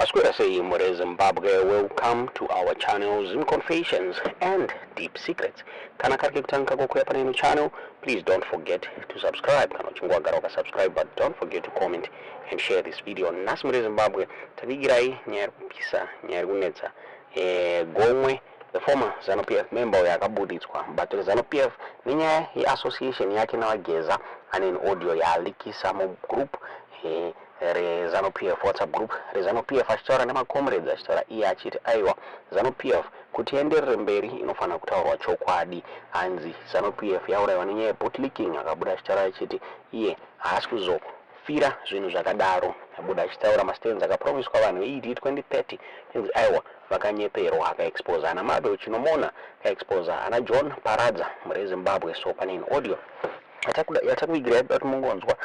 Asquita say More Zimbabwe, welcome to our channel Zim Confessions and Deep Secrets. Kana kariki kutanka kukwepa nino channel, please don't forget to subscribe. Kana chungwa garoka subscribe, but don't forget to comment and share this video. Nasi More Zimbabwe, tabigirai nyari kupisa, nyari kunetsa. Gomwe, the former ZANU-PF member yakabuditswa, but ZANU-PF ninya association yake na wageza ane audio ya likisa mu group re ZANU-PF WhatsApp group re ZANU-PF achitora nema comrades achitora iye achiti aiwa ZANU-PF kuti enderere mberi inofana kutaurwa chokwadi anzi ZANU-PF yauraiwa nenyaya yebootlicking akabuda achitora achiti iye haasi kuzofira zvinhu zvakadaro abuda achitaura mastenzi akapromiswa vanhu ED 2030 inzi aiwa vakanyeperwa akaexposa ana Mado Chinomona akaexposa ana John Paradza muri Zimbabwe. So pane audio yatakuigira kuti mungonzwa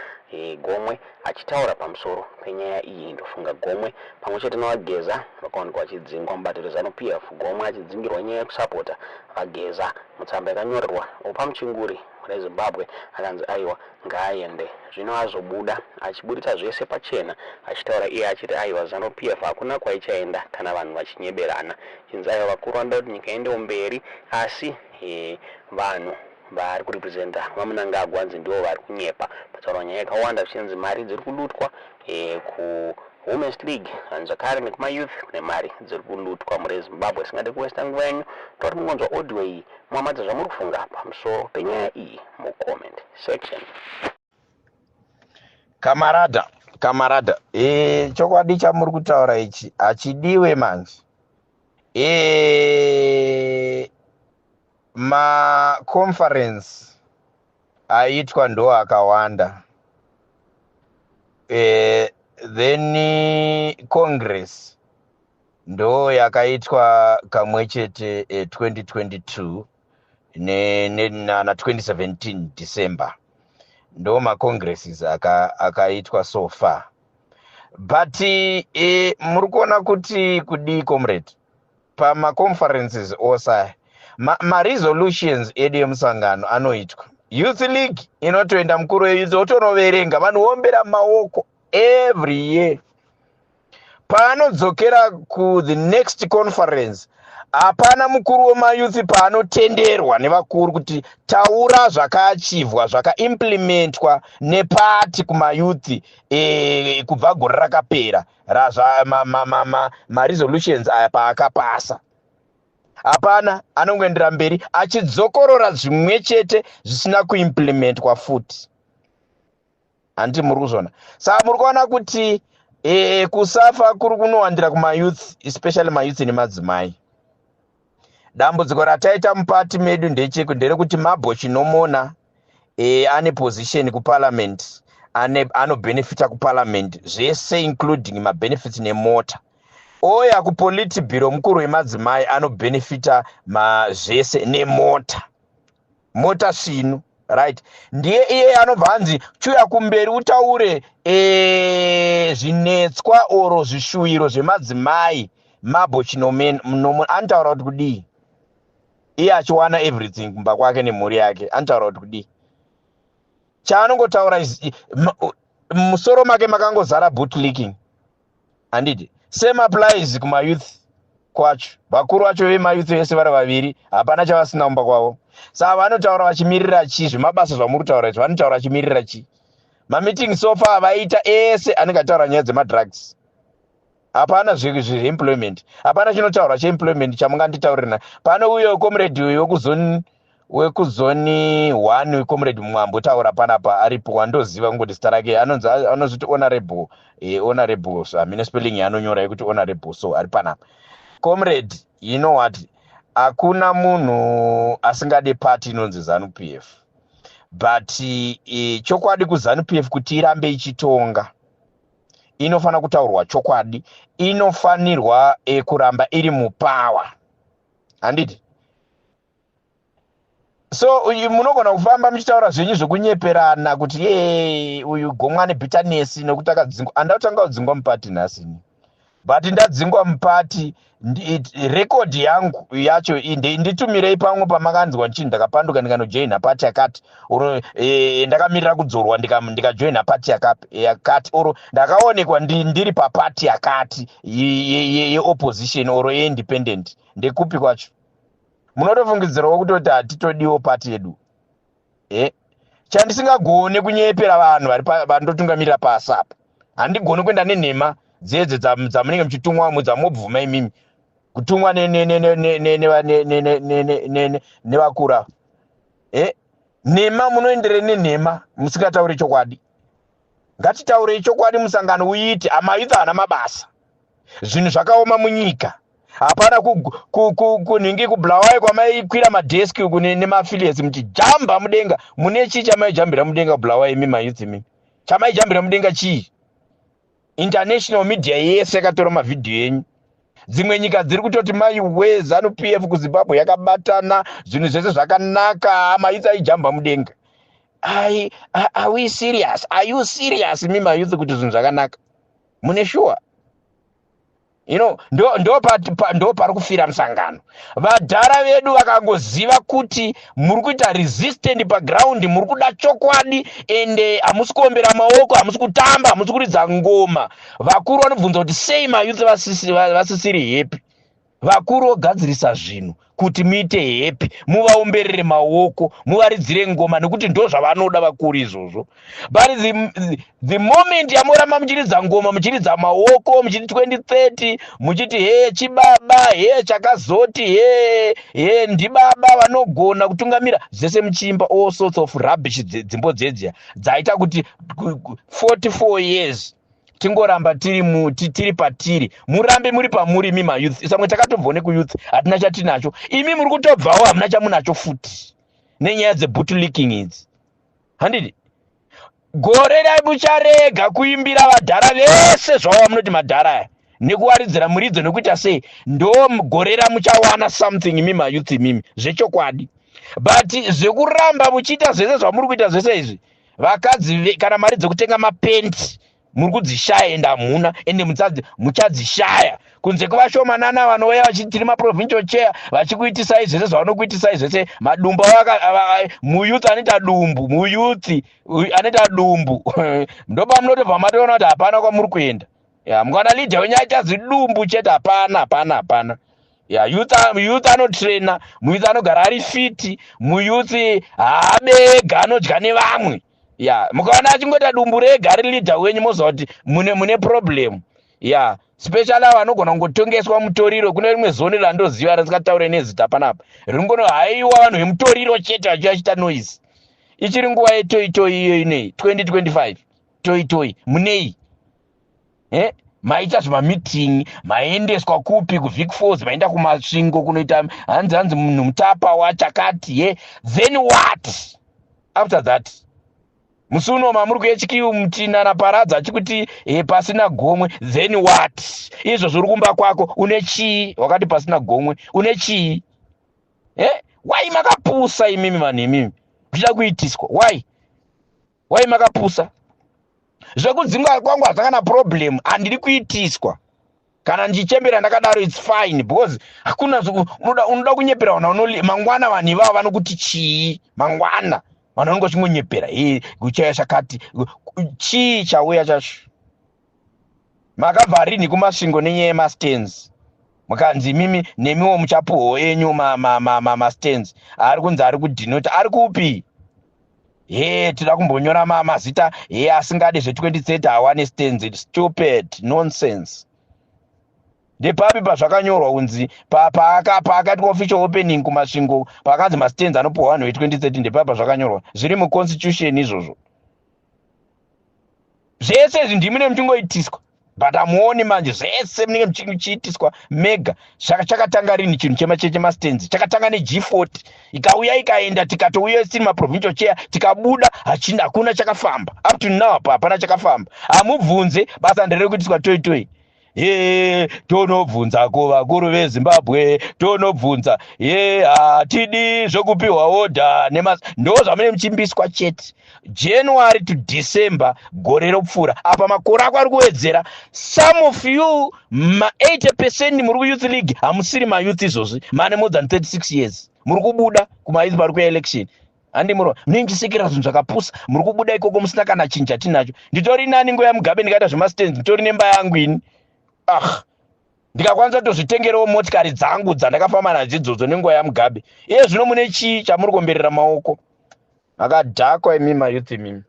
Gomwe achitaura pamusoro penyaya iyi. Ndofunga Gomwe pamwe chete navageza vakaonekwa vachidzingwa mubato rezANU-PF. Gomwe achidzingirwa nyaya yekusapota vageza. Mutsamba yakanyorerwa pamuchinguri muri Zimbabwe akanzi aiwa ngaaende zvino azobuda achibudisa zvese pachena achitaura iye achiti aiwa ZANU-PF hakuna kwaichaenda kana vanhu vachinyeberana chinzi aiwa vakuru vanoda kuti nyika iendewo mberi asi vanhu vari kurepresenta vamunangagwa nzi ndivo vari kunyepa pataurwa nyaya yakawanda zvichinzi mari dziri kudutwa ku Women's League zvakare nekumayouth kune mari dziri kudutwa muri Zimbabwe. Singade kuwesta nguva yenyu toti mungonzwa audio iyi mwamadza zvamuri kufunga pamusoro penyaya iyi mucomment section. Kamarada, chokwadi chamuri kutaura ichi achidiwe manje. Ma-conference aitwa ndo akawanda. Then Congress ndo yakaitwa kamwe chete 2022 na 2017 December. Ndo ma-congresses akaitwa so far. But muri kuona kuti kudi comrade pama-conferences osa ma-resolutions edu emusangano anoitwa. Youth League inotoenda mukuru weyouth otonoverenga vanhuombera maoko every year. Paanodzokera ku the next conference hapana mukuru wemayouth paanotenderwa nevakuru kuti taura zvakaachivhwa zvakaimplementwa nepati kumayouth kubva gore rakapera ma-resolutions aya paakapasa. Hapana, anongoendera mberi achidzokorora zvimwe chete zvisina kuimplementwa futi. Handi muri kuzona. Saka muri kuona kuti kusafa kuri kunowandira kumayouth, especially mayouth nemadzimai. Dambudziko rataita mupati medu nderekuti Mabo Chinomona ane position kuparliament, anobenefita kuparliament zvese including mabenefits nemota. Oya kupolitibhiro mukuru wemadzimai anobenefita zvese nemota. Mota svinu, right? Ndiye iye anobva hanzi chuya kumberi utaure zvinetswa oro zvishuwiro zvemadzimai. Mabo Chinomona anotaura kuti kudii? Iye achiwana everything kumba kwake nemhuri yake. Anotaura kuti kudii? Chaanongotaura musoro make makangozara bootlicking. Handiti? Same applies kuma youth kwacho. Vakuru vacho vemayouth vese vari vaviri hapana chavasina kumba kwavo. Saka vanotaura vachimirira chi zvemabasa zvamuri kutaura izvo vanotaura vachimirira chi? Mameeting so far vaita ese anenge ataura nyaya dzemadrugs. Hapana zveemployment. Hapana chinotaura cheemployment chamunganditaurira. Pano uyo comrade wekuzoni 1 wecomrade Mwambotaura panapa aripo wandoziva ngoti zita rake anozoti honorable amine spelling yaanonyora yekuti honorable, so ari panapa. Comrade, you know what, hakuna munhu asingade party inonzi ZANU-PF, but chokwadi kuZANU-PF kuti irambe ichitonga inofana kutaurwa chokwadi, inofanirwa kuramba iri mupower. Handiti? So munogona kufamba muchitaura zvenyu zvokunyeperana kuti uyu Gomwe ane bitterness nokuti akadzingwa. Andakutanga kudzingwa mupati nhasi. but ndadzingwa mupati rekodi yangu yacho nditumirei pamwe pamakanzwa nchini ndakapanduka ndikanojoina pati yakati oro ndakamirira kudzorwa ndikajoina pati yakati oro ndakaonekwa ndiri papati yakati yeopposition oro yeindependent ndekupi kwacho munotofungidzirawo kutoti hatitodiwo pati yedu chandisingagone kunyepera vanhu vandotungamirira pasi apa handigoni kuenda nenhema dzedze dzamunenge muchitumwa mudzamobvuma imimi kutumwa nevakura nhema munoendere nenhema musingatauri chokwadi ngatitaurei chokwadi musangano uyiite amayuth hana mabasa zvinhu zvakaoma munyika hapana kunhingi kubhulawai kwamaikwira madheski uku nemaafiliates muchijamba mudenga mune chii chamaijambira mudenga kubhulawai imi mayuth imi chamaijambira mudenga chii international media yese yakatora mavhidhiyo enyu dzimwe nyika dziri kutoti maiwe ZANU-PF kuZimbabwe yakabatana zvinhu zvese zvakanaka mayuth aijamba mudenga are we serious? Are you serious imi mayuth kuti zvinhu zvakanaka mune sure? ndo pari kufira musangano vadhara vedu vakangoziva kuti muri kuita resistant paground muri kuda chokwadi ende hamusi kuombera maoko hamusi kutamba hamusi kuridza ngoma vakuru vanobvunza kuti sei mayuth vasisiri happy vakuru ogadzirisa zvinhu kuti muite happy muvaomberere maoko muvaridzire ngoma nekuti ndo zvavanoda vakuru izvozvo but the moment yamoramba muchiridza ngoma muchiridza maoko muchiti 2030 muchiti he chibaba he chakazoti he ndibaba vanogona kutungamira zvese muchiimba all sorts of rubbish dzimbo dzedzia dzaita kuti 44 years tingoramba tiri patiri murambe muri pamuri imi mayuth samwe takatobvone kuyuth hatina chatinacho imi muri kutobvawo hamuna chamunacho futi nenyaya dzebootlicking idzi handidi gore rai mucharega kuimbira vadhara vese zvavo munoti madhara aya nekuvaridzira muridzo nekuita sei ndo gore ramuchawana something imi mayuth imimi zvechokwadi but zvekuramba muchiita zvese zvamuri kuita zvese izvi vakadzi kana mari dzekutenga mapenti muri kudzishaya ende hamuna ende muchadzishaya kunze kwavashomanana vanouya vachitiri maprovincial chair vachikuitisai zvese zvavanokuitisai zvese madumbu muyuth anoita dumbu muyuthi anoita dumbu ndopamunotobva matoona kuti hapana kwamuri kuenda mukana leader wenyu aita zvidumbu chete hapana youth anotraina muyuth anogara ari fiti muyuth haabega anodya nevamwe mukaona achingoita dumbu rega ari leader wenyu moziva kuti mune problem special avo vanogona kungotongeswa mutoriro kune rimwe zoni randoziva risingataure nezita panapa ringono haiwa vanhu vemutoriro chete vachiachita noise ichiri nguva yetoitoi iyo inei 2025 toitoi munei maita zvemameeting maendeswa kupi kuvic falls maenda kumasvingo kunoita hanzi munhu mutapa wachakati then what after that musi unoma muri kuHQ mutina naparadza achikuti pasina gomwe then what izvo zviri kumba kwako une chii wakati pasina gomwe une chii why makapusa imimi vanhu imimi kuchida kuitiswa why makapusa zvekudzingwa kwangu hazvakana problem handiri kuitiswa kana ndichembera ndakadaro it's fine because hakuna unoda kunyepera vanhu mangwana vanhu ivavo vanokuti chii mangwana vanhu vanongochingonyepera kuchaya chakati chii chauya chacho makabva rini kumasvingo nenyaya yemastands mukanzi imimi nemiwo muchapuhwo enyu mastands ari kunzi ari kudhinota ari kupi tida kumbonyora mazita asingade zve2030 hawane stands stupid nonsense ndepapi pazvakanyorwa kunzi paakati official opening kumasvingo pakanzi mastands anopuhwa vanhu ve2030 ndepapi pazvakanyorwa zviri muconstitution izvozvo zvese izvi ndimi nemuchingoitiswa but hamuoni manje zvese munenge muchiitiswa mega chakatanga rini chinhu chemacheche mastands chakatanga neG40 ikauya ikaenda tikatouya tiri maprovincial chair tikabuda hakuna chakafamba up to now hapana chakafamba hamubvunze basa nderere kuitiswa toitoi tonobvunza kuvakuru veZimbabwe tonobvunza hatidi zvokupiwa order ndo zvamune muchimbiswa chete January to December gore ropfuura apa makore ako ari kuwedzera. Some of you 80% muri kuyouth league hamusiri mayouth izvozvi, mane more than 36 years muri kubuda kumayouth pari kuelection. Handi muro ninchisekera zvinhu zvakapusa muri kubuda ikoko musina kana chinhu chatinacho. Nditori nani nguva yaMugabe ndikaita zvemastands, nditori nemba yangu ini. Ndikakwanisa kutozvitengerawo motikari dzangu dzandakafamba nadzo idzodzo nenguva yaMugabe. Iye zvino mune chii chamuri kuomberera maoko? Makadhakwa imi mayouth imimi.